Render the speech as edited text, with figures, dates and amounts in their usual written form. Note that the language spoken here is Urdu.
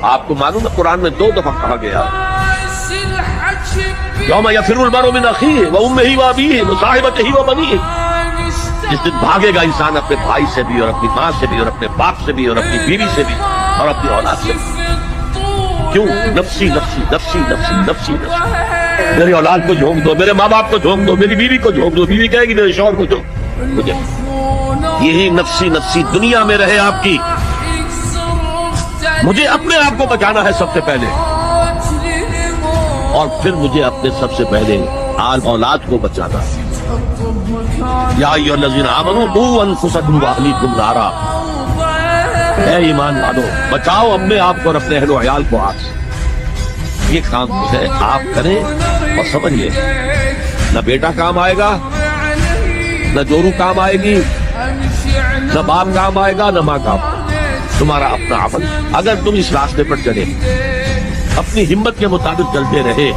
آپ کو معلوم ہے قرآن میں 2 دفعہ کہا گیا یوم یفر المرء من اخیہ وامہ وابیہ وصاحبتہ وبنیہ، جس دن بھاگے گا انسان اپنے بھائی سے بھی اور اپنی ماں سے بھی اور اپنے باپ سے بھی اور اپنی بیوی سے بھی اور اپنی اولاد سے بھی۔ کیوں؟ نفسی نفسی نفسی نفسی نفسی نفسی، میری اولاد کو جھونک دو، میرے ماں باپ کو جھونک دو، میری بیوی کو جھونک دو، بیوی کہے گی میرے شوہر کو جھونک مجھے، یہی نفسی نفسی دنیا میں رہے آپ کی۔ مجھے اپنے آپ کو بچانا ہے سب سے پہلے، اور پھر مجھے اپنے سب سے پہلے آل اولاد کو بچانا ہے۔ یا ایھا الذین آمنوا قوا انفسکم واہلیکم نارا، اے ایمان والو بچاؤ اپنے آپ کو اور اپنے اہل و عیال کو آگ سے۔ یہ کام ہے آپ کریں اور سمجھ لیں، نہ بیٹا کام آئے گا، نہ جورو کام آئے گی، نہ باپ کام آئے گا، نہ ماں کام آئے گا، تمہارا اپنا عمل۔ اگر تم اس راستے پر چلے، اپنی ہمت کے مطابق چلتے رہے